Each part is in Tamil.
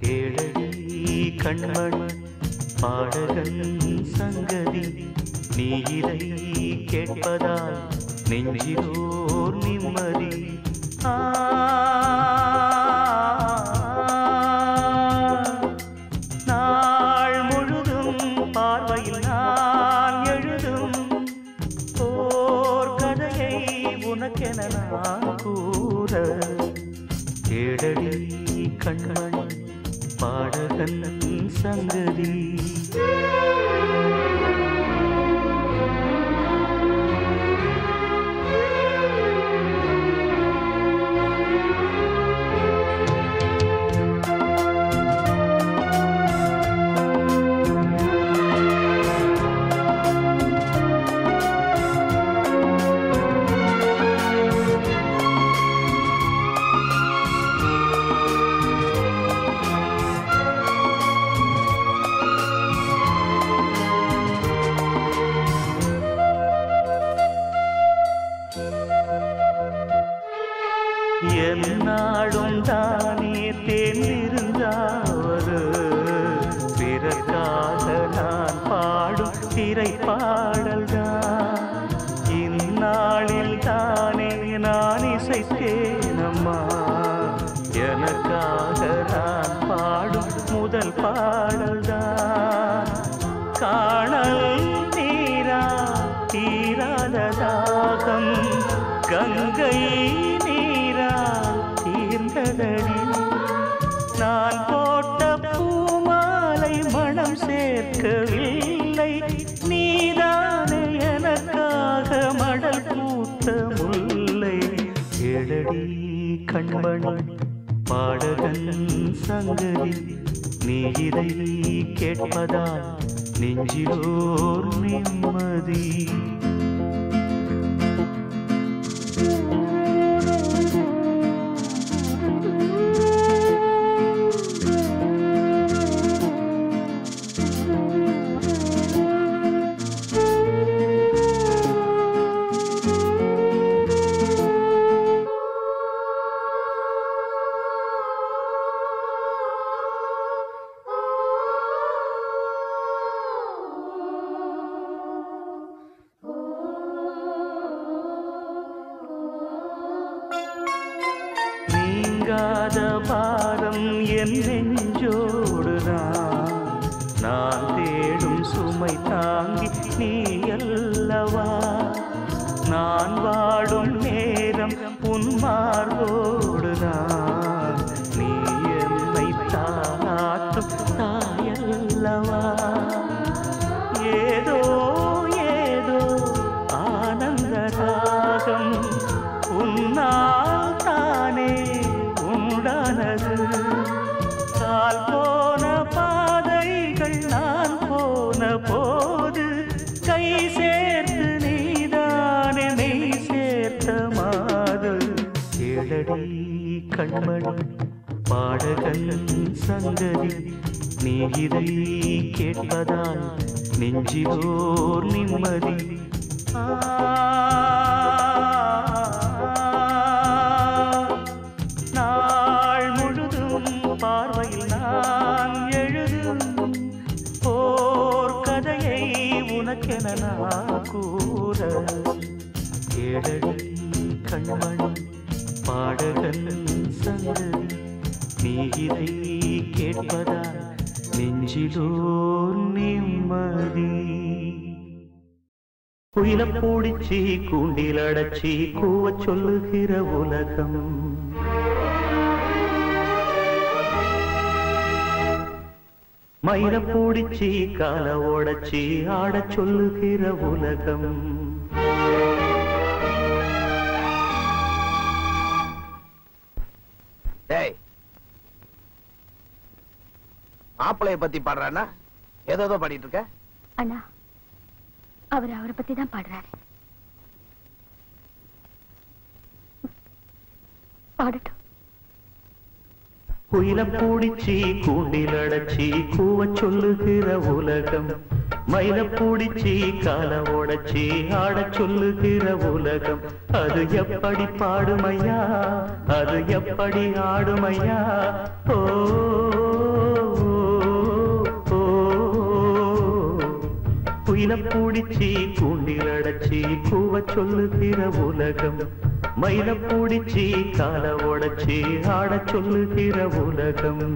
கேளடி கண்மணி பாடகன் சங்கதி, நீ இதை கேட்பதால் நெஞ்சிலோர் நிம்மதி. நாள் முழுதும் பார்வையில் நான் எழுதும் ஓர் கதையை உனக்கென நான் கூற. கேளடி கண்மணி பாடகன் சங்கதி. என்னாடும் தானே தேர்ந்திருந்தாவது, பிறக்காக நான் பாடும் திரைப்பாடல்தான். இந்நாளில் தானே நான் இசைத்தேனம்மா, எனக்காக நான் பாடும் முதல் பாடல்தான். காணல் நீரா தீராத தாகம், கங்கை தீர்ந்ததடி. நான் போட்ட பூமாலை மனம் சேர்க்கவில்லை, நீதானே எனக்காக மடல் பூத்த முல்லை. கேளடி கண்மணி பாடகன் சங்கதி, நீ இதை கேட்பதால் நெஞ்சிலோர் நிம்மதி. நீங்காத பாரம் என் நெஞ்சோடுதான், நான் தேடும் சுமை தாங்கி நீ அல்லவா. நான் வாடும் நேரம் உன் மார்போடுதான், நீ என்னை தாளாட்டும் தாயல்லவா. ஏதோ ஏதோ ஆனந்த ராகம் உன்னால் தானே உண்டானது. கால் போன பாதைகள் நான் போன போது, கை சேர்த்து நீதானே மெய் சேர்த்த மாது. கேளடி கண்மணி பாடகன் சங்கதி, நீ இதை கேட்பதால் நெஞ்சிலோர் நிம்மதி. நாள் முழுதும் பார்வையில் நான் எழுதும் ஓர் கதையை உனக்கென நான் கூற. கேளடி கண்மணி பாடகன் சங்கதி, நீ இதை கேட்பதால் நெஞ்சிலோர் நிம்மதி. குயில பூடிச்சி கூண்டில் அடைச்சி கூவ சொல்லுகிற உலகம், மயில பூடிச்சி கால ஓடச்சி ஆட சொல்லுகிற உலகம். மாப்பிளைய பத்தி பாடுறானா? ஏதோ பாடிட்டு இருக்க அண்ணா. அவரை பத்தி தான் பாடுறாரு. பாடட்டும். குயில பூடிச்சி கூண்டில் அடைச்சி கூவ சொல்லுகிற உலகம், மயில பூடிச்சி கால உடைச்சி ஆட சொல்லுகிற உலகம் அது எப்படி பாடுமையா அது எப்படி ஆடுமையா ஓ குயில பூடிச்சி கூண்டில் அடைச்சி கூவ சொல்லுகிற உலகம் மயில பூடிச்சி கால உடைச்சி ஆட சொல்லுகிற உலகம்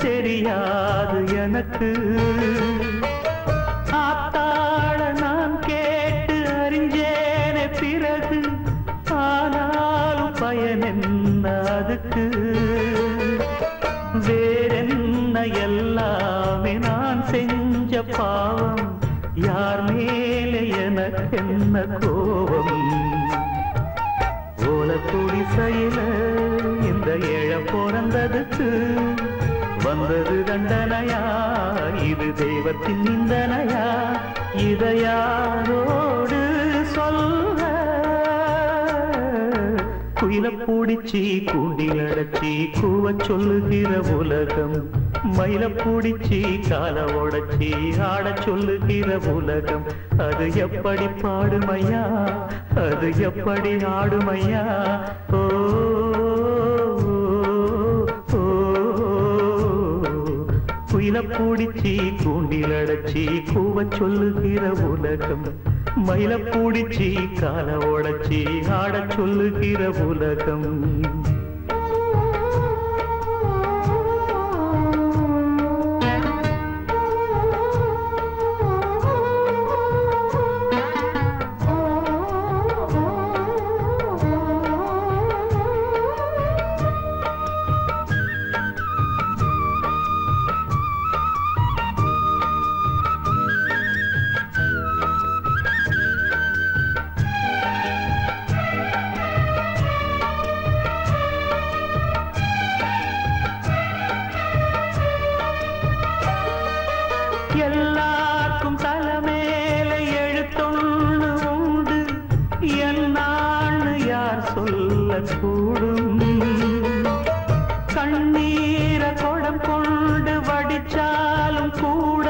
தெரியாது எனக்கு ஆத்தாள நான் கேட்டு அறிஞ்சேனே பிறகு ஆனாலும் பயன் என்ன அதுக்கு வேறென்ன எல்லாமே நான் செஞ்ச பாவம் யார் மேலே எனக்கு என்ன கோபம் ஓலக்குடி செயல இந்த ஏழ பிறந்ததுக்கு வந்தது தண்டனையா இது தெய்வத்தின் நிந்தனையா இதை யாரோடு சொல்ல குயில பூடிச்சி கூண்டில் அடைச்சி கூவ சொல்லுகிற உலகம் மயில பூடிச்சி கால உடைச்சி ஆட சொல்லுகிற உலகம் அது எப்படி பாடுமையா அது எப்படி ஆடுமையா ஓ குயில பூடிச்சி கூண்டில் அடைச்சி கூவ சொல்லுகிற உலகம் மயில பூடிச்சி கால உடைச்சி ஆட சொல்லுகிற உலகம் எல்லாருக்கும் தலைமேல எழுத்தொன்னு உண்டு என்னான்னு யார் சொல்ல கூடும் கண்ணீர கொடம் கொண்டு வடிச்சாலும் கூட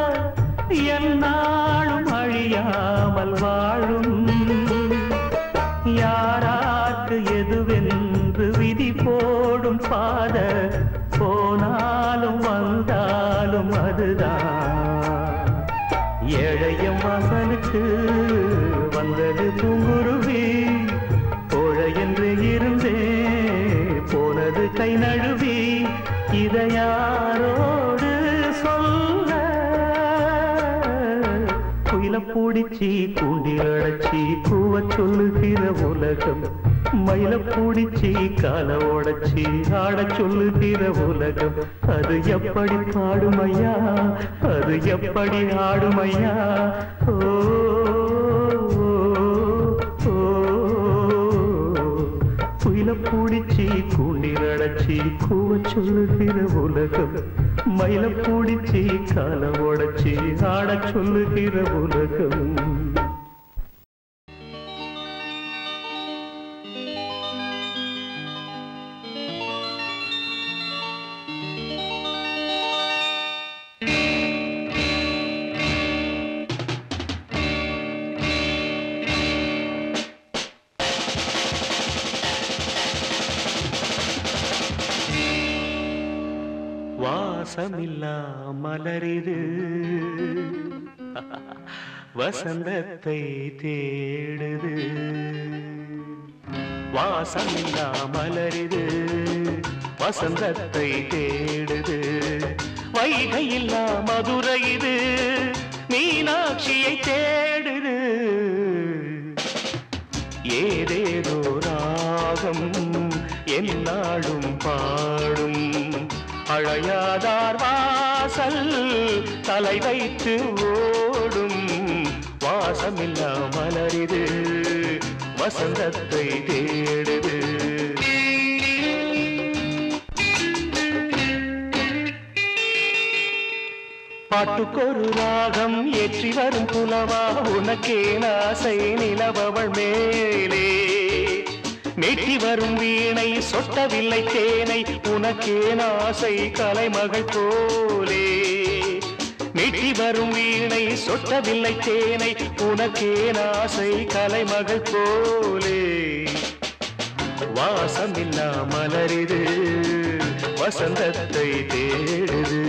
என்னாலும் அழியாமல் வாழும் யாராக்கு எதுவென்று விதி போடும் பாத போனாலும் வந்தாலும் அதுதான் ஏழையம் வாசலுக்கு வந்தது பூங்குருவி கோழை என்று இருந்தே போனது கை நழுவி இதை யாரோடு சொல்ல குயில பூடிச்சி கூண்டில் அடைச்சி கூவ சொல்லுகிற உலகம் மயில பூடிச்சி கால உடைச்சி ஆட சொல்லுகிற உலகம் அது எப்படி பாடுமையா அது எப்படி ஆடுமையா ஓ குயில பூடிச்சி கூண்டில் அடைச்சி கூவ சொல்லுகிற உலகம் மயில பூடிச்சி கால உடைச்சி ஆட சொல்லுகிற உலகம் வாசமில்லா மலரிது வசந்தத்தை தேடுது வாசமில்லா மலரிது வசந்தத்தை தேடுது வைகையில்லா மதுரை இது மீனாட்சியை தேடுது ஏதேதோ ராகம் என்னாலும் பாடும் தலை வைத்து ஓடும் வாசமில்லா மலரிது வசந்தத்தை தேடுது. பாட்டுக்கொரு ராகம் ஏற்றி வரும் புலவா உனக்கே ஆசை நிலவவள் மேலே. மெட்டி வரும் வீணை சொட்டவில்லை தேனை உனக்கே ஆசை கலைமகள் போலே. மெட்டி வரும் வீணை சொட்டவில்லை தேனை உனக்கே ஆசை கலைமகள் போலே. வாசமில்லா மலரிது வசந்தத்தை தேடுது.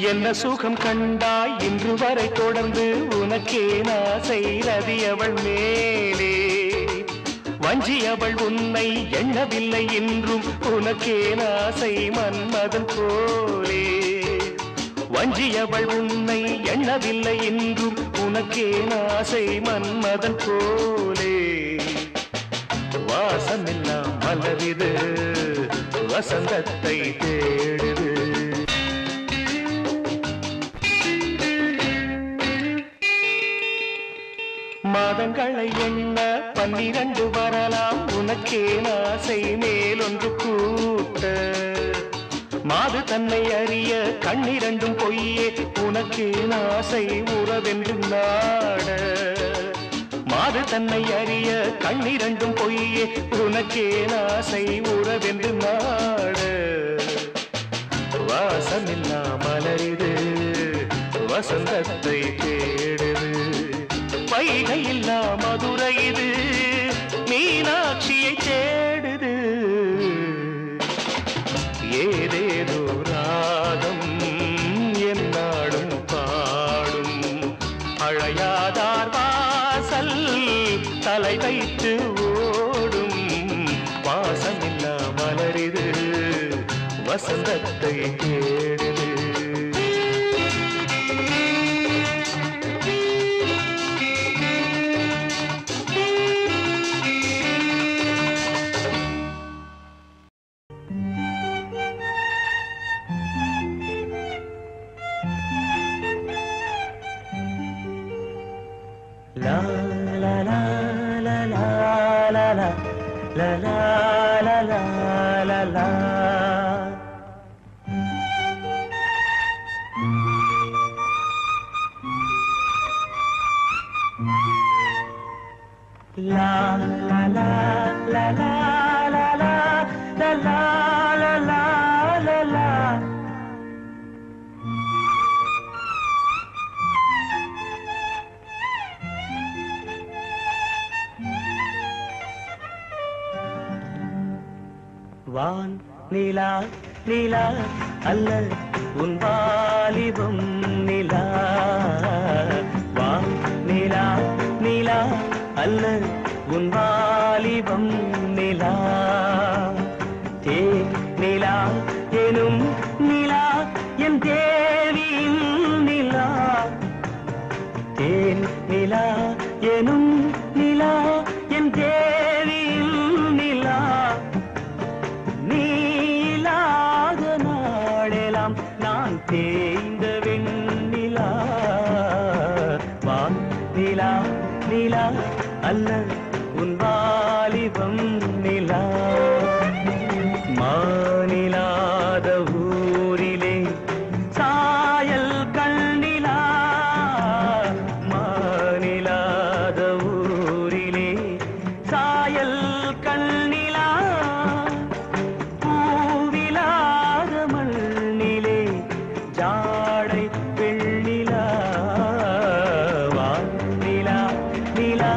என்ன சுகம் கண்டாய் இன்று வரை தொடர்ந்து உனக்கே ஆசை ரதியவள் மேலே. வஞ்சியவள் உன்னை எண்ணவில்லை என்றும் உனக்கே ஆசை மன்மதன் போலே. வஞ்சியவள் உன்னை எண்ணவில்லை என்றும் உனக்கே ஆசை மன்மதன் போலே. வாசமெல்லாம் மலரிது வசந்தத்தை தேடுது. மாதங்களை எண்ண 12 வரலாம் உனக்கே ஆசை மேலொன்று கூட்ட. மாது தன்னை அறிய கண்ணிரண்டும் பொய்யே உனக்கே ஆசை உறவென்று நாட. மாது தன்னை அறிய கண்ணிரண்டும் பொய்யே உனக்கே ஆசை உறவென்று நாட. வாசமில்லா மலரிது வசந்தத்தை தேடுது. வைகையில்லா மதுரை இது மீனாட்சியை தேடுது. ஏதேதோ ராகம் என்னாடும் பாடும் அழையாதார் வாசல் தலை வைத்து ஓடும் வாசமில்லா மலரிது வசந்தத்தை தேடுது. La la la la la la la la la la la la la. La la la la la la la la la la la la. வான் நிலா நிலா அல்ல உன் வாலிபம் நிலா. வான் நிலா நிலா அல்ல உன் வாலிபம் நிலா. தேன் நிலா எனும் நிலா என் தேவியின் நிலா. தேன் நிலா எனும் நிலா என் தேவியின் நிலா. நீலாத நாடெல்லாம் நான் தேய்ந்த வெண்ணிலா. வான் நிலா நிலா அல்ல உன் வாலிபம் நிலா. மாநிலாத ஊரிலே சாயல் கண்ணிலா. மாநிலாத ஊரிலே சாயல் கண்ணிலா. பூவிலாத மண்ணிலே ஜாடை வெண்ணிலா. வான் நிலா நிலா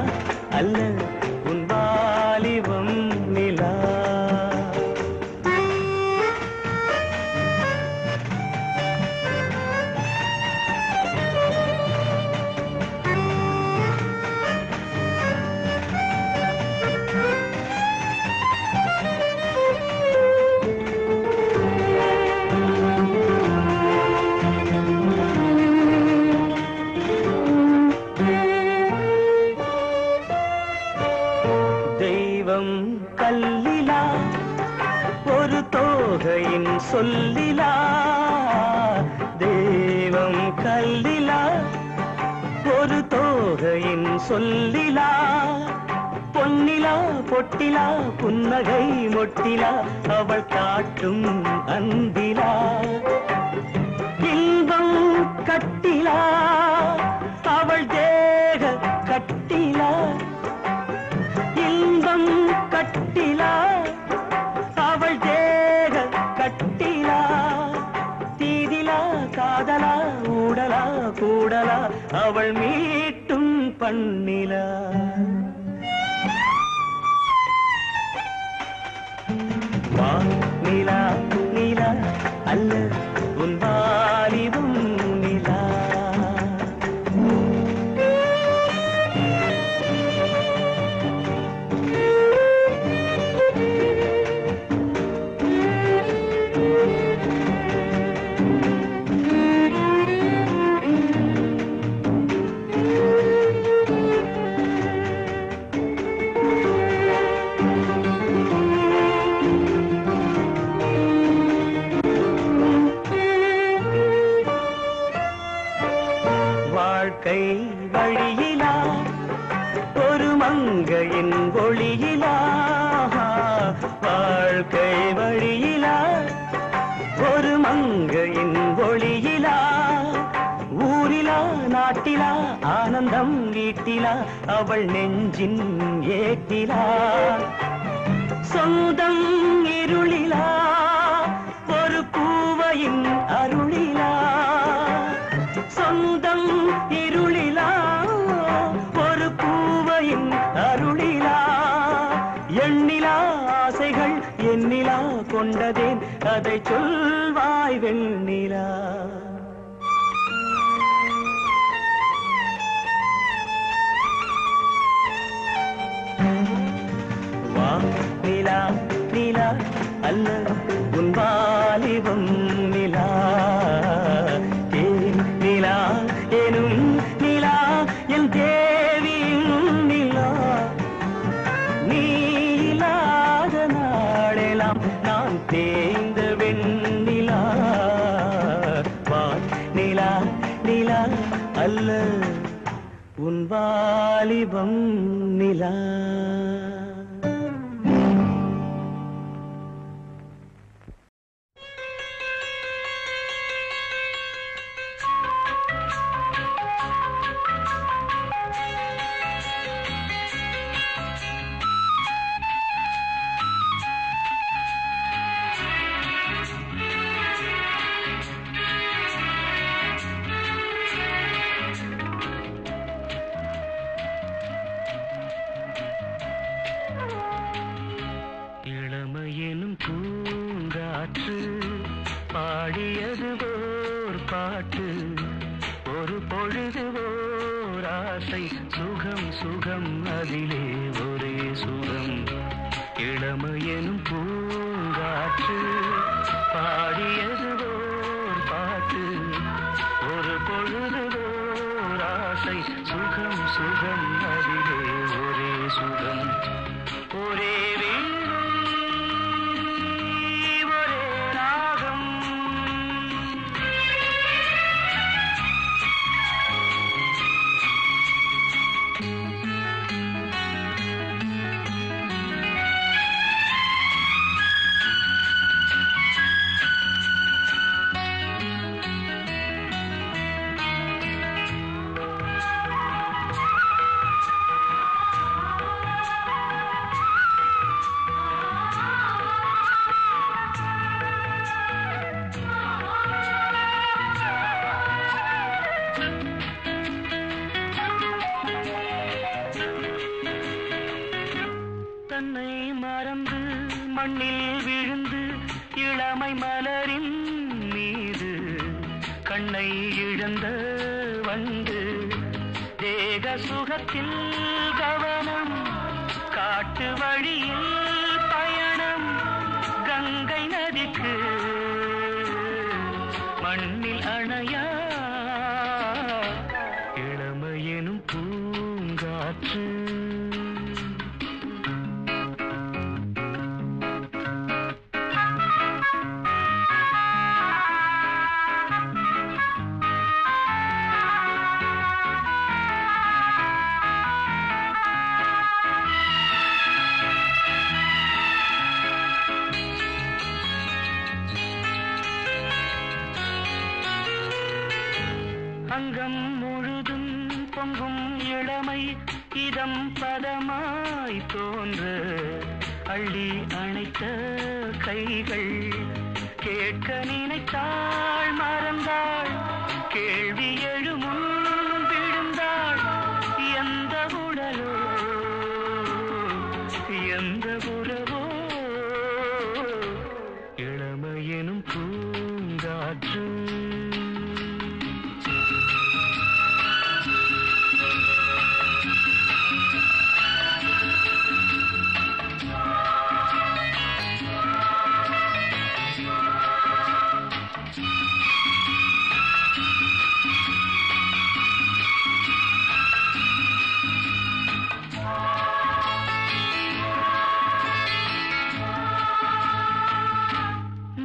அல்ல தோகையின் சொல்லிலா பொன்னிலா பொட்டிலா புன்னகை மொட்டிலா அவள் காட்டும் அன்பிலா இன்பம் கட்டிலா அவள் தேக கட்டிலா இன்பம் கட்டிலா அவள் தேக கட்டிலா தீதிலா காதலா ஊடலா கூடலா அவள் மீட்டும் பண்ணிலா வா நிலா நிலா அல்ல உன் வாலிபம் நிலா வாழ்க்கை வழியிலா ஒரு மங்கையின் ஒளியிலா வாழ்க்கை வழியிலா ஒரு மங்கையின் ஒளியிலா ஊரிலா நாட்டிலா ஆனந்தம் வீட்டிலா அவள் நெஞ்சின் ஏட்டிலா சொந்தம் இருளிலா ஒரு பூவையின் அருளிலா சொந்தம் இருளிலா ஒரு பூவையின் அருளிலா எண்ணிலா ஆசைகள் எண்ணிலா கொண்டதேன் அதை சொல்வாய் வெண்ணிலா வா நிலா நிலா அல்ல உன் வாலிபம் நிலா நிலா எனும் நிலா என் தேவியும் நிலா நீ இல்லாத நாளெல்லாம் நான் தேய்ந்த வெண்ணிலா வா நிலா நிலா அல்ல உன் வாலிபம் நிலா பாடியது ஓர் பாட்டு ஒரு பொழுது ஓர் ஆசை சுகம் சுகம் அதிலே ஒரே சுகம் இளமையெனும் பூங்காற்று பாடியது ஓர் பாட்டு ஒரு பொழுது ஓர் ஆசை சுகம் சுகம் அதிலே ஒரே சுகம் ஒரே தன்னை மறந்து மண்ணில் விழுந்து இளமை மலரின் மீது கண்ணை இழந்த வந்து தேக சுகத்தில் கவனம் காட்டு வழியில் பயணம் கங்கை நதிக்கு மண்ணில் அணையா இளமையெனும் பூங்காற்று முழுதும் பொங்கும் இளமை இதம் பதமாய் தோன்ற அள்ளி அணைத்த கைகள் கேட்க நினைத்தாள் மறந்தாள் கேள்வி எழுமுன் விழுந்தாள் எந்த உடலோ எந்த உறவோ இளமையெனும் பூங்காற்று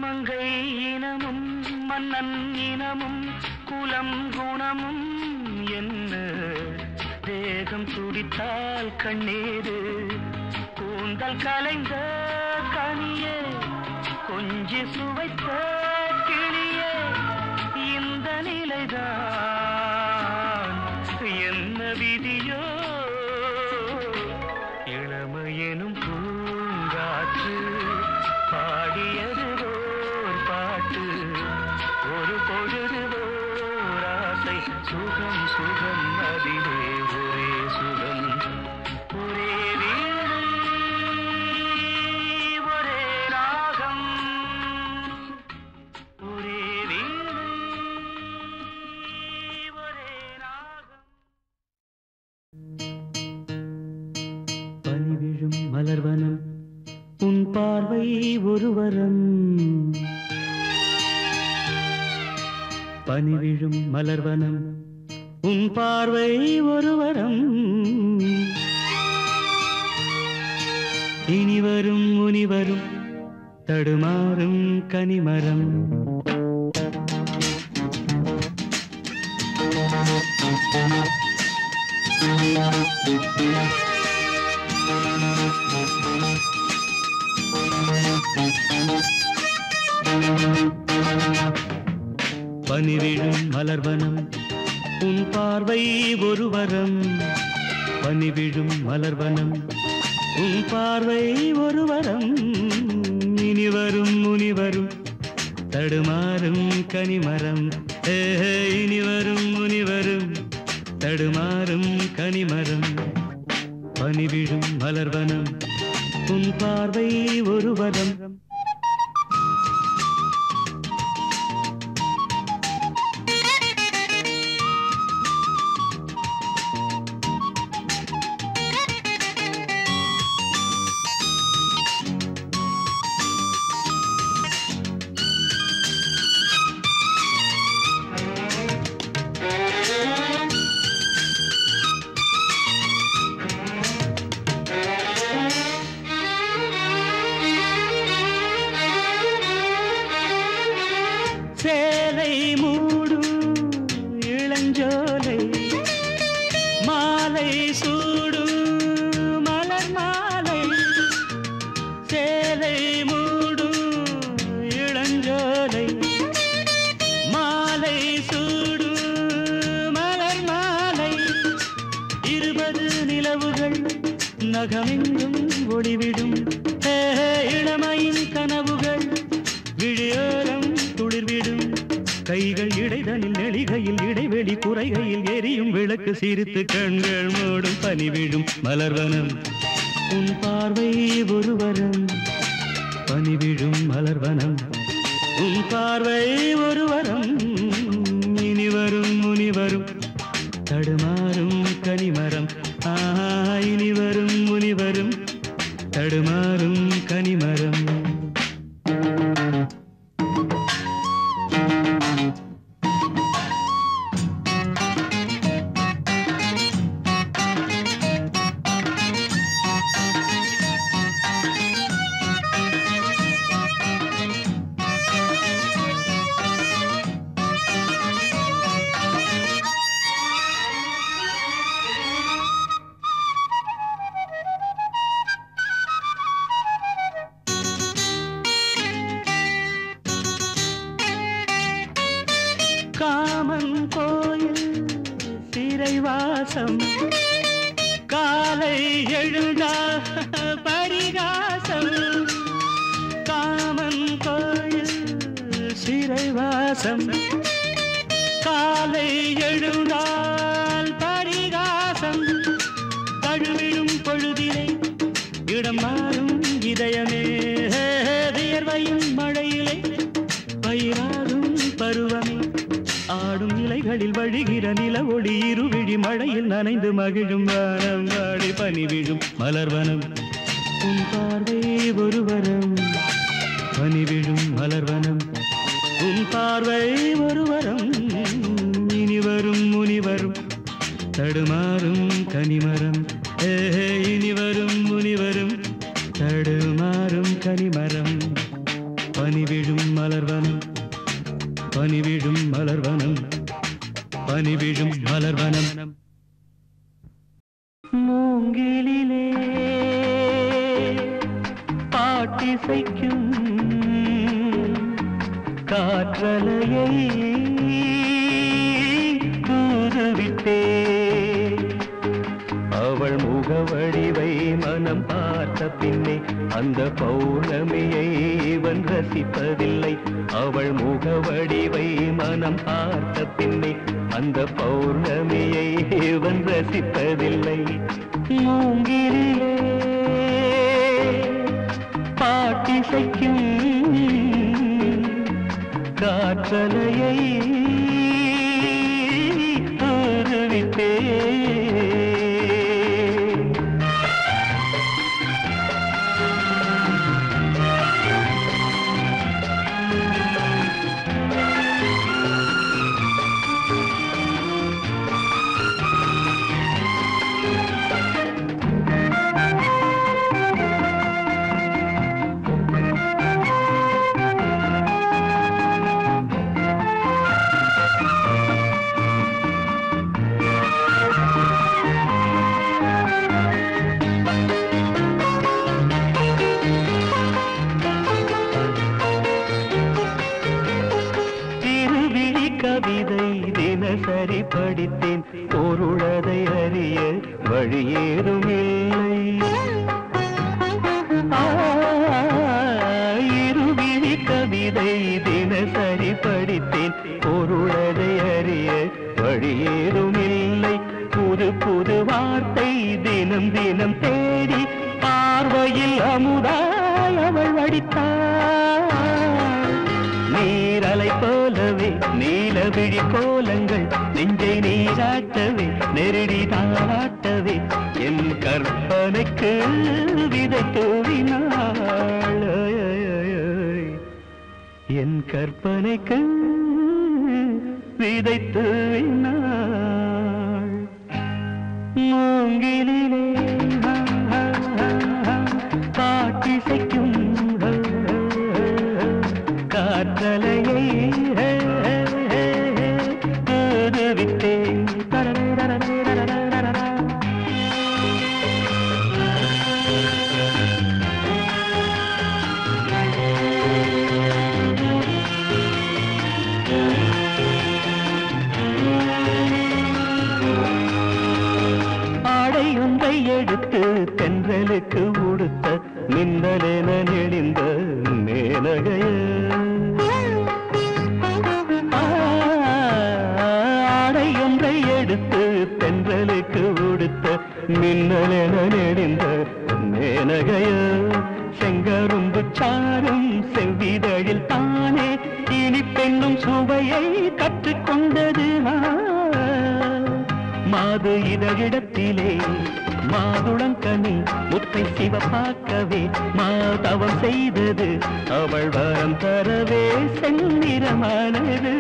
மங்கை இனமும் மன்னன் இனமும் குலம் குணமும் என்ன தேகம் துடித்தால் கண்ணீரு கூந்தல் கலைந்த கனியே கொஞ்சி சுவைத்த கிளியே இந்த நிலைதான் என்ன விதியோ இளமையெனும் பூங்காற்று பாடியது ஓர் பாட்டு ஒரு பொழுது ஓர் ஆசை சுகம் சுகம் அதிலே ஒரே சுகம் ஒரே வீணை ஒரே ராகம் ஒரே வீணை ஒரே ராகம். பனி விழும் மலர்வனம் உன் பார்வை ஒரு வரம் பனி விழும் மலர்வனம் உன் பார்வை ஒரு வரம் இனி வரும் முனி வரும் தடுமாறும் கனிமரம் பனிவிழும் மலர்வனம் உன் பார்வை ஒரு வரம் பனிவிழும் மலர்வனம் உன் பார்வை ஒரு வரம் இனி வரும் முனி வரும் தடுமாறும் கனிமரம் இனி வரும் முனி வரும் தடுமாறும் கனிமரம் பனிவிழும் மலர்வனம் உன் பார்வை ஒரு வரம் சேலை மூடும் இளஞ்சோலை மாலை சூடும் மலர் மாலை சேலை மூடும் இளஞ்சோலை மாலை சூடும் மலர் மாலை 20 நிலவுகள் நகமெங்கும் ஒளிவிடும் இளமையின் கனவுகள் விழியோரம் துளிர்விடும் கைகள் இடைதனில் நெளிகையில் இடைவெளி குறைகையில் எரியும் விளக்கு சிரித்து கண்கள் மூடும் பனிவிடும் மலர்வனம் உன் பார்வை ஒரு வரம் பனிவிடும் மலர்வனம் உன் பார்வை ஒரு வரம் இனி வரும் முனி வரும் தடுமாறும் கனிமரம் இனி வரும் முனி வரும் தடுமாறும் கனிமரம் சிறைவாசம் காலை எழுந்தா பரிகாசம் காமன் கோயில் சிறைவாசம் காலை எழுந்தால் பரிகாசம் தழுவிடும் பொழுதிலே இடம் மாறும் இதயமே வியர்வையும் மழையிலே பயிராகும் பருவமே ஆடும் இலைகளில் வழிகிற நில ஒளி இருவிழி மழையில் நனைந்து மகிழும் வானம் வாடி பனி விழும் மலர்வனம் உன் பார்வை ஒருவரம் பனி விழும் மலர்வனம் உன் பார்வை ஒருவரம் இனிவரும் முனிவரும் தடுமாறும் கனிமரம் இனிவரும் முனிவரும் தடுமாறும் கனிமரம் பனி விழும் மலர்வனம் பனி விழும் மலர்வனம் பனி விழும் மலர்வனம் மூங்கிலிலே பாட்டிசைக்கும் காற்றலையை தூதுவிட்டே அவள் முகவடிவை மனம் பார்த்த பின்னே அந்த பௌர்ணமியை இவன் ரசிப்பதில்லை அவள் முகவடிவை மனம் பார்த்த பின்னே அந்த பௌர்ணமியை இவன் ரசிப்பதில்லை மூங்கிலே பாட்டிசைக்கும் காற்றலையை தூதுவிட்டே கவிதை தினசரி படித்தேன் பொருளதை அறிய வழியேதும் இல்லை இருவிழி கவிதை தினசரி படித்தேன் பொருளதை அறிய வழியேதும் இல்லை புது புது வார்த்தை தினம் தினம் தேடி பார்வையில் அமுதாய் அவள் வடித்தாள் நீரலை போலவே நீலவிழி கோலங்கள் நெஞ்சை நீராட்டவே நெருடி தாளாட்டவே என் கற்பனைக்கு விதை தூவினாள் என் கற்பனைக்கு விதை தூவினாள் மூங்கிலே பாட்டிசைக்கும் காற்றலையை தூதுவிட்டேன் ஆடையொன்றை எடுத்து தென்றலுக்கு உடுத்த மின்னலென நெளிந்த மேனகைய ஆடையொன்றை எடுத்து தென்றலுக்கு உடுத்த மின்னலென நெளிந்த மேனகைய செங்கரும்பு சாரும் செவ்விதழில் தானே இனி பெண்ணும் சுவையை கற்றுக்கொண்டது மாது இதழிடத்திலே மாதுளங்கனி முத்தை சிவப்பாக்கவே மாதவம் செய்தது அவள் வரம் தரவே செந்நிறமானது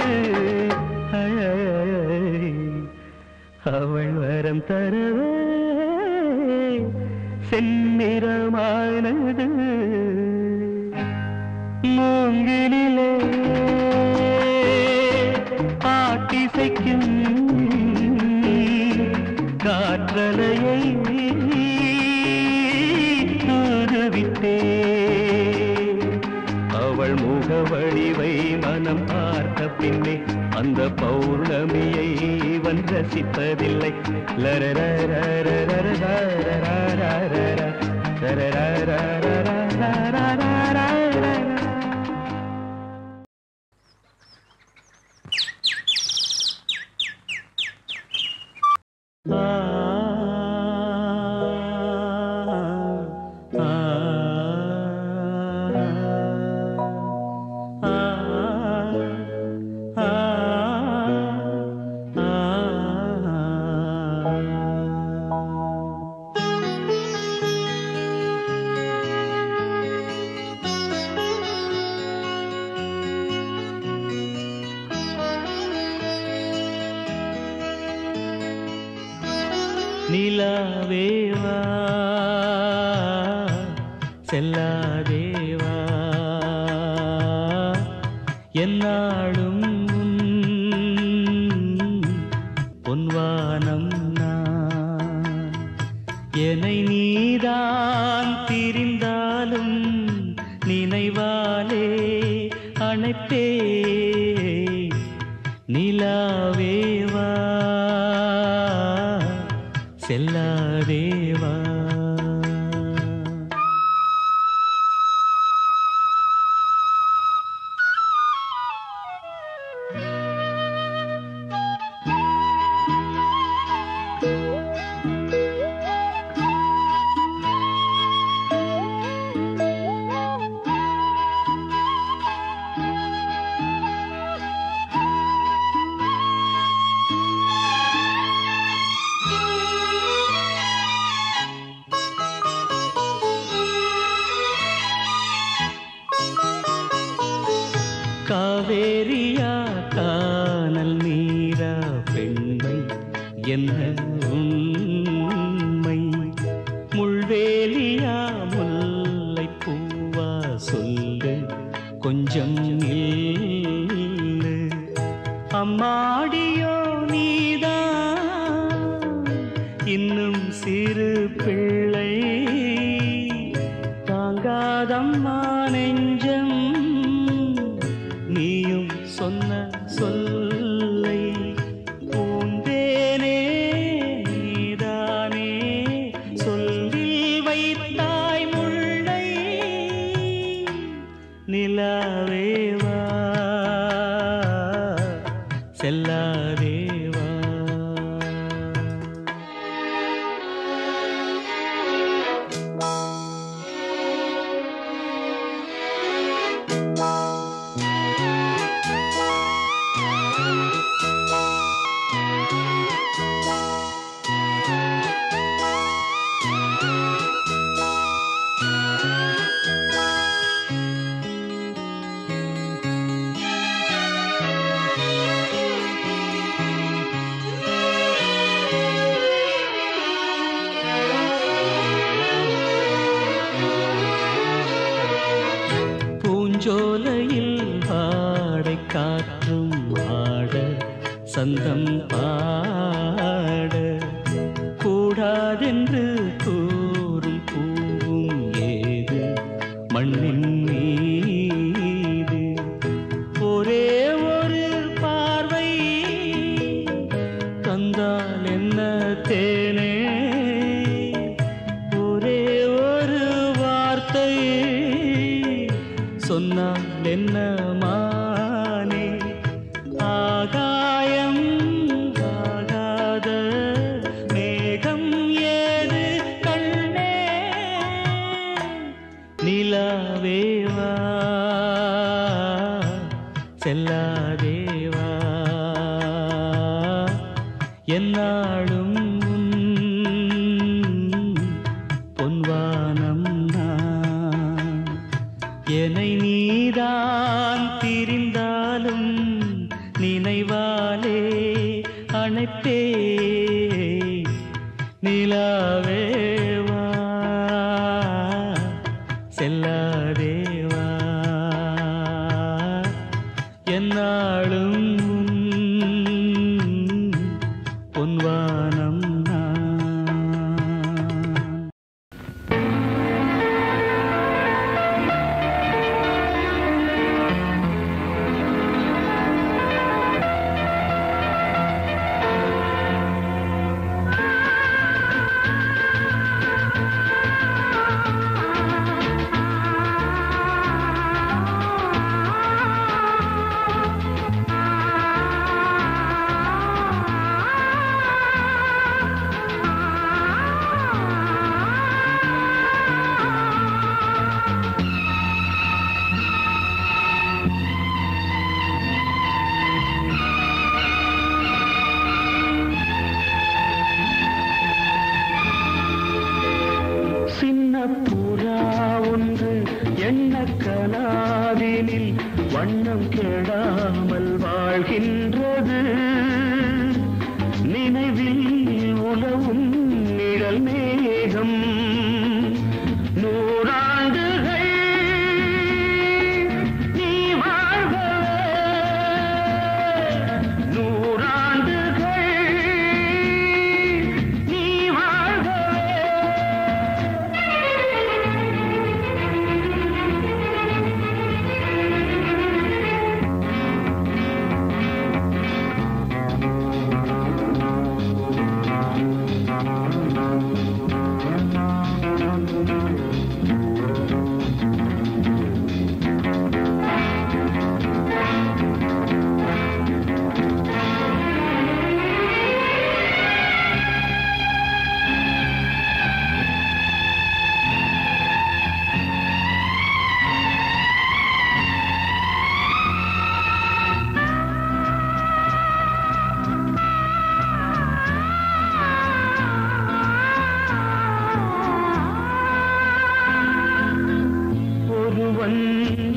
அவள் வரம் தரவே செந்நிறமானது மூங்கிலே பாட்டிசைக்கும் காற்றலையை தூதுவிட்டே அவள் முகவடிவை மனம் பார்த்த பின்னே அந்த பௌர்ணமியை இவன் ரசிப்பதில்லை. நிலாவேவா செல்லாதேவா என்னாலும் பொன்வானம் நான் என்னை நீதான் திரிந்தாலும் நினைவாலே அணைப்பே நிலாவேவா செல்லாதேவா. காவேரியா கானல் நீரா பெண்மை என்ன உண்மை முள்வேலியா முல்லை பூவா சொல்லு கொஞ்சம் இல்லு அம்மாடியோ நீதான் இன்னும் சிறு பிள்ளை தாங்காதம்மா நெஞ்சம் நீயும் சொன்ன சொல்லை பூந்தேனே நீதானே சொல்லில் வைத்தாய் முல்லை நிலாவேவா செல்லாதேவா. பூஞ்சோலையில் பாடை காற்றும் ஆட சந்தம் பாட கூடாதென்று கூறும் பூவும் ஏது மண்ணின் மீது ஒரே ஒரு பார்வை தந்தால் என்ன தேனே ஒரே ஒரு வார்த்தை சொன்னால் என்ன மானே ஆகாயம் ஆகாத மேகம் ஏது கண்ணே நிலாவேவா செல்லாதேவா என்னாலும் பொன்வானம் நான் என்னை நீதான் திரிந்தாலும் நினைவாலே அணைப்பே நிலாவேவா செல்லாதேவா என்னாலும் பொன்வானம் நான் நினைவில் உலவும் நிழல் மேகம் நூறாண்டுகள் நீ வாழ்கவே நூறாண்டுகள் நீ வாழ்கவே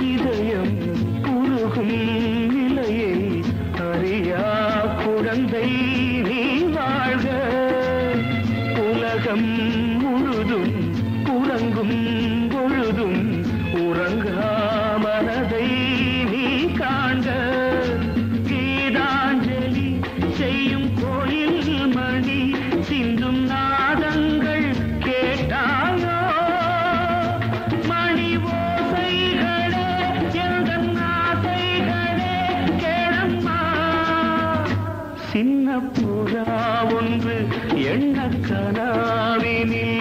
இதயம் உருகும் நிலையை அறியா குழந்தை நீ வாழ்க உலகம் முழுதும் உறங்கும் பொழுதும் உறங்கா மனதை நீ காண்க கீதாஞ்சலி செய்யும் கோயில் மணி சிந்தும் நாதங்கள் கேட்டாயோ சின்ன புறா ஒன்று எண்ண கனாவினில்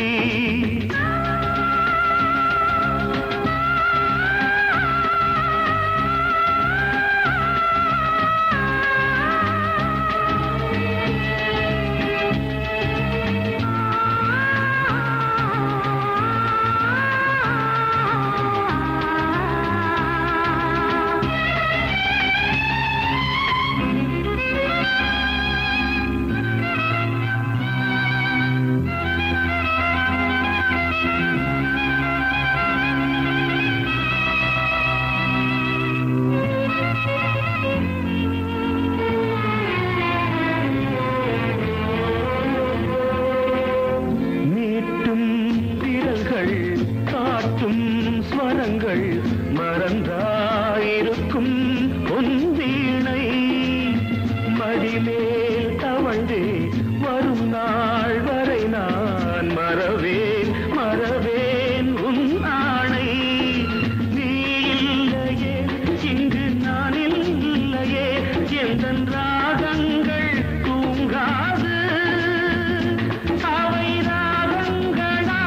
மறந்தாயிருக்கும் பொன்வீணை மடிமேல் தவழ்ந்தே வரும் நாள் வரை நான் மறவேன் உன் ஆணை நீ இல்லையே இங்கு நான் இல்லையே எந்தன் ராகங்கள் தூங்காது அவை ராகங்களா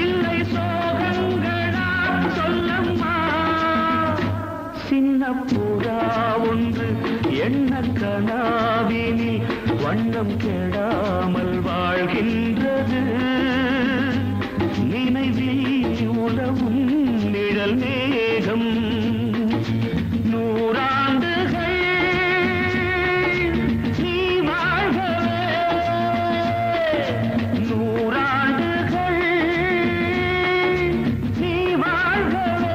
இல்லை சோகங்களா சொல்லம்மா சின்ன புறா ஒன்று எண்ண கனாவினில் வண்ணம் கெடாமல் வாழ்கின்றது நினைவில் உலவும் நிழல் மேகம் நூறாண்டுகள் நீ வாழ்கவே நூறாண்டுகள் நீ வாழ்கவே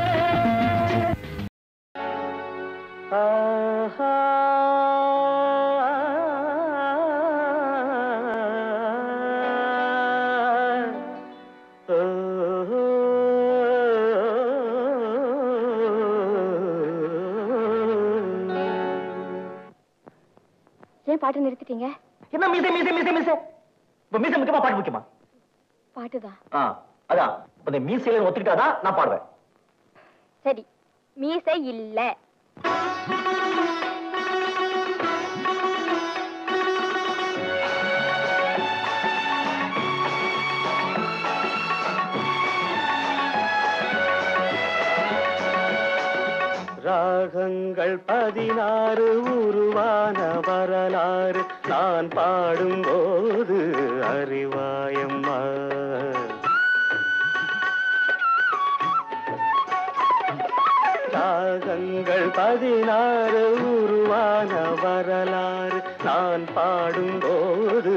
ஏன் பாட்டு நிறுத்திட்டீங்க? என்ன மீசை மீசை மீசை மீசை இப்ப மீசை முக்கியமா பாட்டு முக்கியமா? பாட்டுதான். அதான் இந்த மீசையில ஒத்துக்கிட்டாதான் நான் பாடுவேன். சரி, மீசை இல்ல. ராகங்கள் 16 உருவான வரலாறு நான் பாடும்போது அறிவாயம்மா ராகங்கள் 16 உருவான வரலாறு நான் பாடும்போது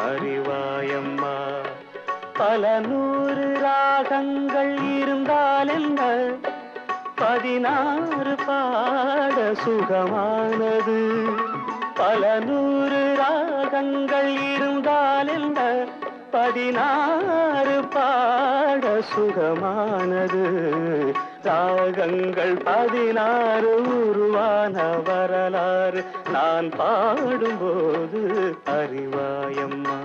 அறிவாயம்மா பல நூறு ராகங்கள் இருந்தால் என்ன 16 பாட சுகமானது பல நூறு ராக ராகங்கள் இருந்தால் என்ன 16 பாட சுகமானது ராகங்கள் 16 உருவான வரலாறு நான் பாடும்போது அறிவாயம்மா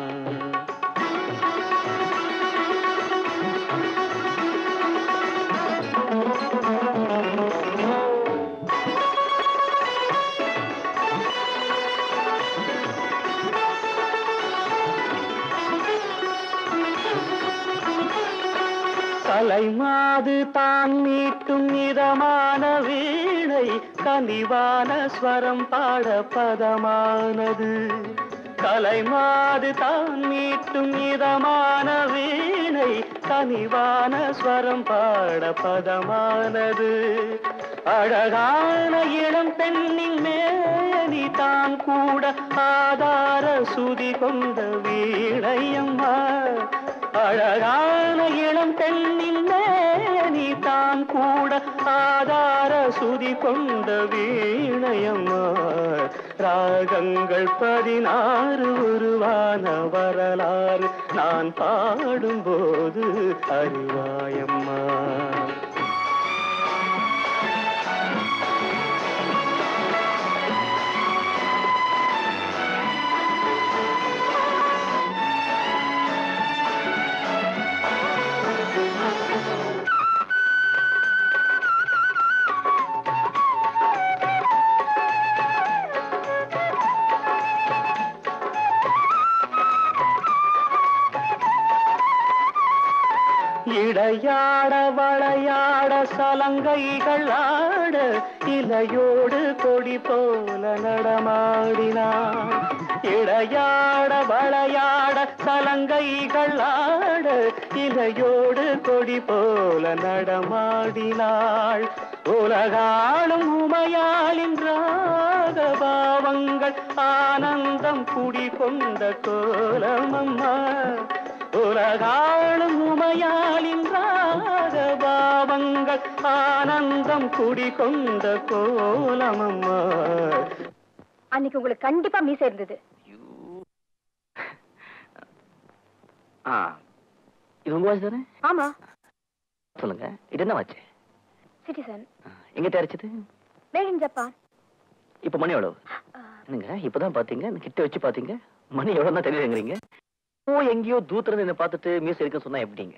கலைமாது தான் மீட்டும் இதமான வீணை கனிவான ஸ்வரம் பாட பதமானது கலைமாது தான் மீட்டும் இதமான வீணை கனிவான ஸ்வரம் பாட பதமானது அழகான இளம் பெண்ணின் மேனி தான் கூட ஆதார சுதி கொண்ட வீணையம்மா அழகான இளம் பெண்ணின் மேனி தான் கூட ஆதார சுதி கொண்ட வீணையம்மா ராகங்கள் 16 உருவான வரலாறு நான் பாடும்போது அறிவாயம்மா இடையாட வளையாட சலங்கைகள் ஆட இலையோடு கொடி போல நடமாடினான் இடையாட வளையாட சலங்கைகள் ஆட இலையோடு கொடி போல நடமாடினாள் உலகாளும் உமையாளின் ராகபாவங்கள் ஆனந்தம் குடிகொண்ட கோலமம்மா உலகாளும் உமையாளின் ராகபாவங்கள் ஆனந்தம் குடிகொண்ட கோலமம்மா அன்னைக்கு உங்களுக்கு கண்டிப்பா மீசை இருந்தது. இது உங்க வாட்ச் தானே? ஆமா. சொல்லுங்க, இது என்ன வாட்ச்? சிட்டிசன். எங்க தயாரிச்சது? Made in Japan. இப்ப மணி எவ்வளவு? என்னங்க இப்பதான் பாத்தீங்க, கிட்ட வச்சு பாத்தீங்க, மணி எவ்வளவு தான் தெரியலங்கிறீங்க. எங்கேயோ தூத்துல என்ன பார்த்துட்டு மீசை இருக்க சொன்னா எப்படிங்க?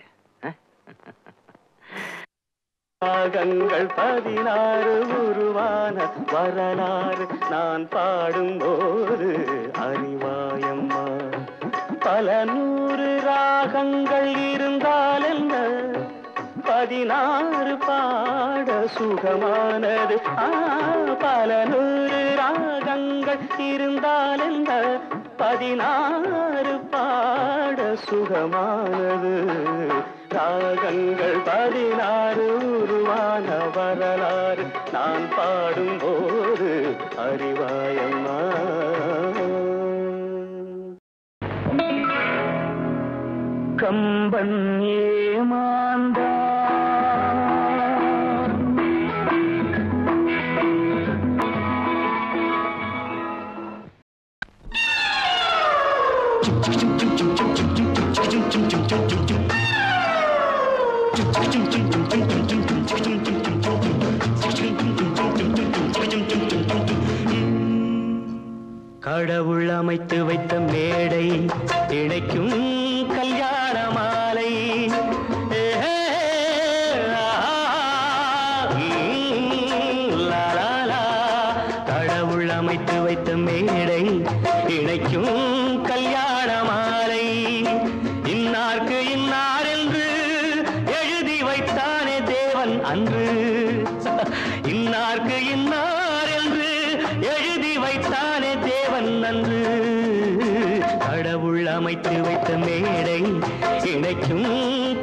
ராகங்கள் 16 உருவான வரலாறு நான் பாடும்போது அறிவாயம்மா பல 100 ராகங்கள் இருந்தால் என்ன 16 பாட சுகமானது பல 100 ராகங்கள் இருந்தால் என்ன 16 பாட சுகமானது ராகங்கள் 16 உருவான வரலாறு நான் பாடும்போது அறிவாயம்மா கம்பன் ஏமாந்தா கடவுள் அமைத்து வைத்த மேடை இணைக்கும் கல்யாண மாலை கடவுள் அமைத்து வைத்த மேடை இணைக்கும் கல்யாண மாலை இன்னார்க்கு இன்னார் என்று எழுதி வைத்தானே தேவன் அன்று இன்னார்க்கு இன்னார் என்று எழுதி வைத்தானே தேவன் அன்று கடவுள் அமைத்து வைத்த மேடை இணைக்கும்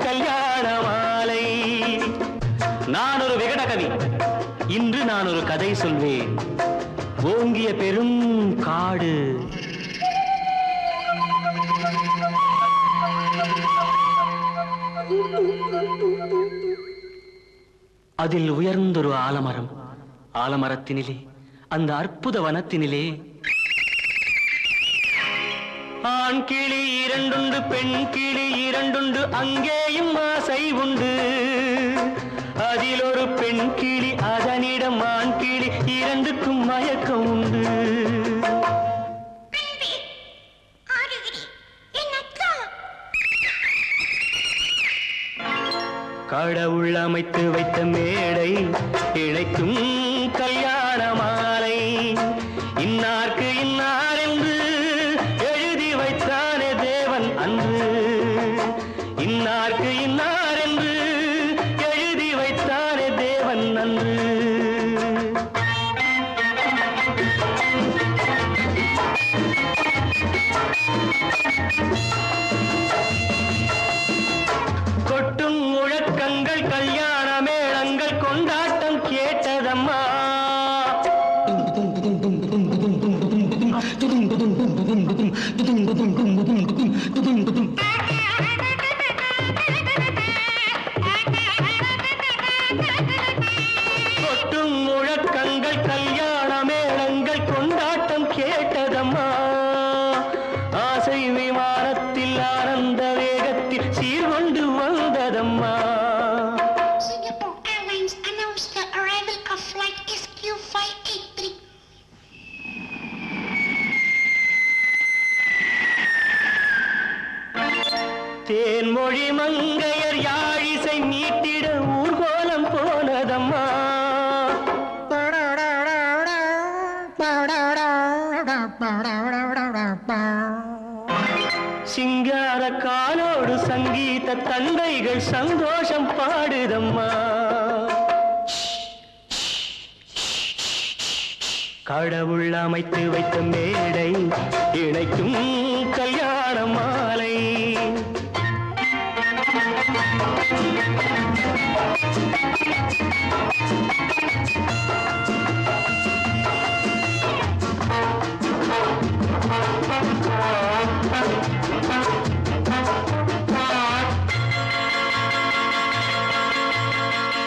கல்யாண மாலை நான் ஒரு விகட கவி இன்று நான் ஒரு கதை சொல்வேன் ஓங்கிய பெரும் காடு அதில் உயர்ந்தொரு ஆலமரம் ஆலமரத்தினிலே அந்த அற்புத வனத்தினிலே ஆண் கிளி இரண்டுண்டு பெண் கிளி இரண்டுண்டு அங்கேயும் ஆசை உண்டு அதில் ஒரு பெண் கிளி அதனிடம் ஆண் கிளி இரண்டுக்கும் மயக்கம் உண்டு கடவுள் அமைத்து வைத்த மேடை இழைக்கும் கல்யாண மாலை இன்னார்க்கு இன்னார் என்று எழுதி வைத்தானே தேவன் அன்று இன்னார்க்கு இன்னார் என்று எழுதி வைத்தானே தேவன் அன்று கொட்டும் முழக்கங்கள் கல்யாண மேளங்கள் கொண்டாட்டம் கேட்டதம்மா கொட்டும் முழக்கங்கள் கல்யாண மேளங்கள் கொண்டாட்டம் கேட்டதம்மா ஆசை விமானத்தில் ஆனந்த வேகத்தில் சீர்கொண்டு வந்ததம்மா Singapore Airlines announced the arrival of flight SQ583. Thenmozhi மங்கையர் யாழிசை மீட்டிட ஊர்கோலம் போனதம்மா சிங்கார காலோடு சங்கீத தந்தைகள் சந்தோஷம் பாடுதம்மா கடவுள் அமைத்து வைத்த மேடை இணைக்கும் கல்யாண மாலை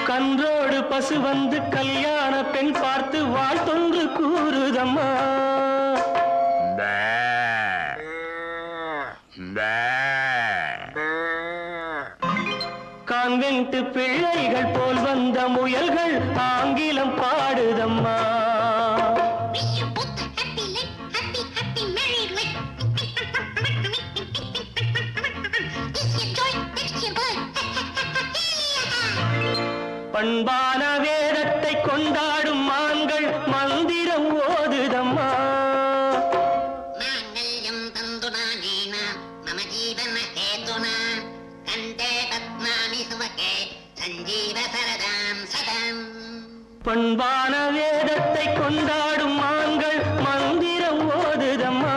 கன்றோடு பசு வந்து கல்யாண பெண் பார்த்து வாழ்த்தொன்று கூறுதம்மா கான்வென்ட் பிள்ளைகள் போல் வந்த முயல்கள் ஆங்கிலம் பாடுதம்மா Wish you both a happy life, happy, happy married life. This your joy, next your blood. பண்பான வேதத்தை கொண்டாடும் மான்கள் மந்திரம் ஓதுதம்மா மாங்கல்யம் தந்துனானேன மம ஜீவன ஹேதுனா கண்டே பத்மானி சுமகே சஞ்சீவ சரதாம் சதம் பண்பான வேதத்தை கொண்டாடும் மான்கள் மந்திரம் ஓதுதம்மா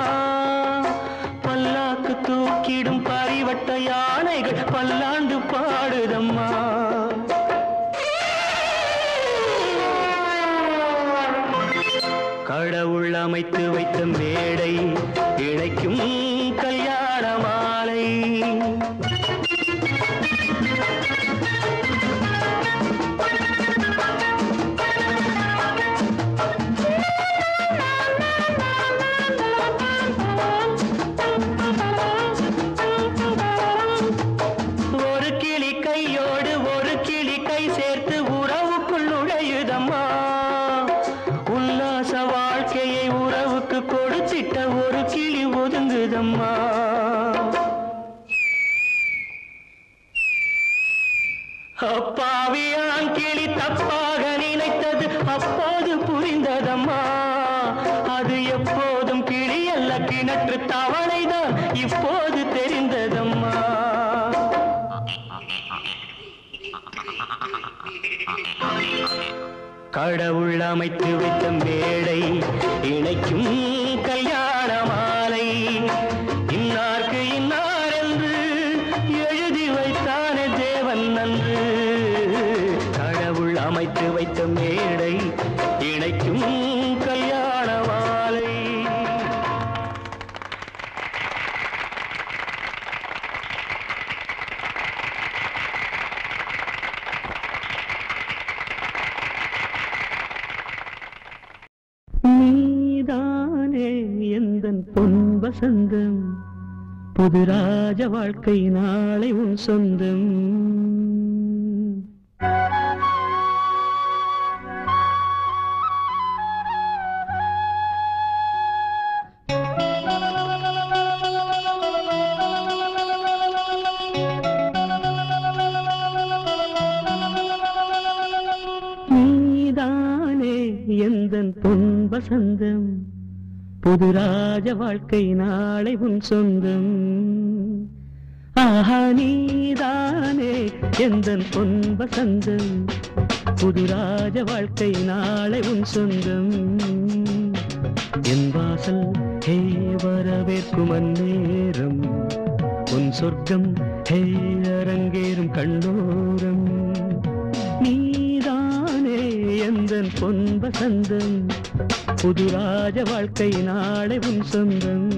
பல்லாக்கு தூக்கிடும் பரிவட்ட யானைகள் பல்லாண்டு பாடுதம்மா கடவுள் அமைத்து வைத்த மேடை இணைக்கும் கல்யாண மாலை ஒரு கிளி கையோடு ஒரு கிளி கை சேர்த்து உறவுக்குள் நுழையுதம்மா உல்லாச வாழ்க்கையை உறவுக்கு கொடுத்திட்ட ஒரு கிளி ஒதுங்குதம்மா அப்பாவியான் கிளி தப்பாக நினைத்தது அப்போது புரிந்ததம்மா அது எப்போதும் கிளி அல்ல கிணற்று தவளைதான் இப்போது தெரிந்ததம்மா கடவுள் அமைத்து வைத்த மேடை இணைக்கும் கல்யாண மாலை இன்னார்க்கு இன்னார் என்று எழுதி வைத்தானே தேவன் நன்று கடவுள் அமைத்து வைத்த மேடை இணைக்கும் கல்யாண மாலை நீதானே எந்தன் பொன் வசந்தம் புது ராஜ வாழ்க்கை நாளை உன் சொந்தம். நீதானே எந்தன் பொன் வசந்தம், புது ராஜ வாழ்க்கை நாளை உன் சொந்தம். ஆஹா நீதானே எந்தன் பொன் வசந்தம், புது ராஜ வாழ்க்கை நாளை உன் சொந்தம். என் வாசல் ஹே வரவேற்கும் அந்நேரம், உன் சொர்க்கம் ஹே அரங்கேறும் கண்ணோரம். நீதானே எந்தன் பொன் வசந்தம், புது ராஜ வாழ்க்கை நாளை உன் சொந்தம்.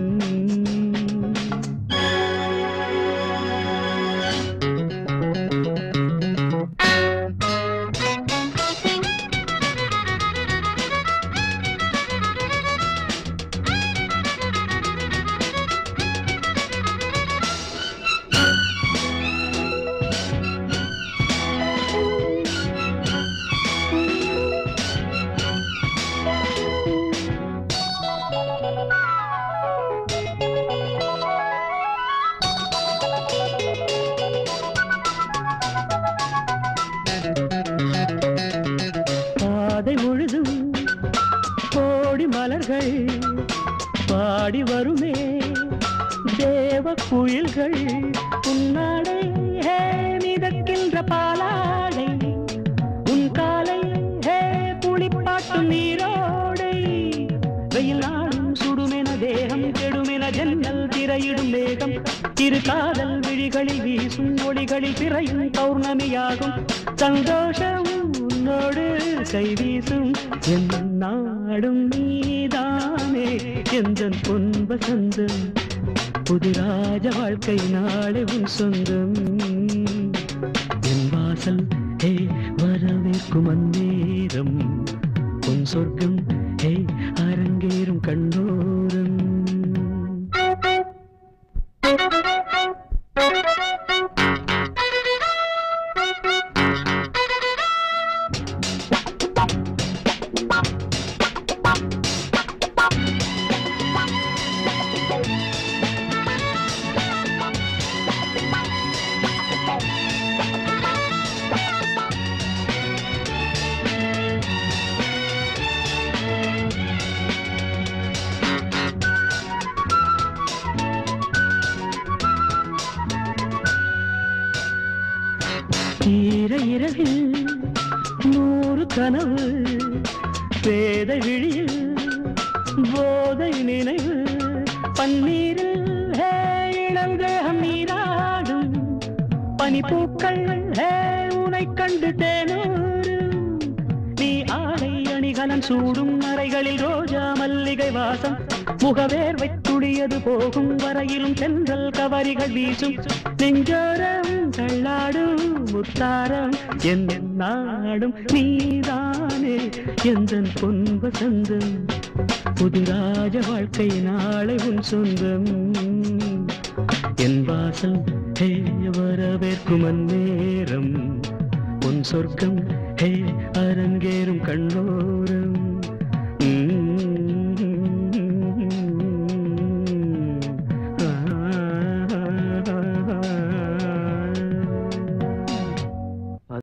பாதை முழுதும் கோடி மலர்கள் பாடி வருமே தேவ குயில்கள். உன்னாடை ஹே மிதக்கின்ற பாலாடை, உன் காலை ஹே குளிப்பாட்டும் நீரோடை. வெயில் நாடும் சுடுமென தேகம் கெடுமென ஜன்னல் திரையிடும் மேகம். இரு காதல் விழிகளில் வீசும் ஒளிகளில் பிறையும் பௌர்ணமியாகும். சந்தோஷம் உன்னோடு கை வீசும் என் நாடும் நீதானே எந்தன் பொன் வசந்தம், புது ராஜ வாழ்க்கை நாளை உன் சொந்தம். என் வாசல் ஹே வரவேற்கும் அந்நேரம், உன் சொர்க்கம் ஹே அரங்கேறும் கண்ணோரம். இரவில் 100 கனவு, பேதை விழியில் போதை நினைவு. பன்னீரில் ஹே இளந்தேகம் நீராடும், பனிப்பூக்கள் ஹே உனை கண்டு தேனூரும். நீ ஆடை அணிகலன் சூடும் அறைகளில் ரோஜா மல்லிகை வாசம். முகவேர்வை துளியது போகும் வரையிலும் தென்றல் கவரிகள் வீசும். நெஞ்சோரம் தள்ளாடும் முத்தாரம் என் நாடும் நீதானே எந்தன் பொன் வசந்தம், புது ராஜ வாழ்க்கை நாளை உன் சொந்தம். என் வாசல் ஹே வரவேற்கும் அந்நேரம், உன் சொர்க்கம் ஹே அரங்கேறும் கண்ணோரம்.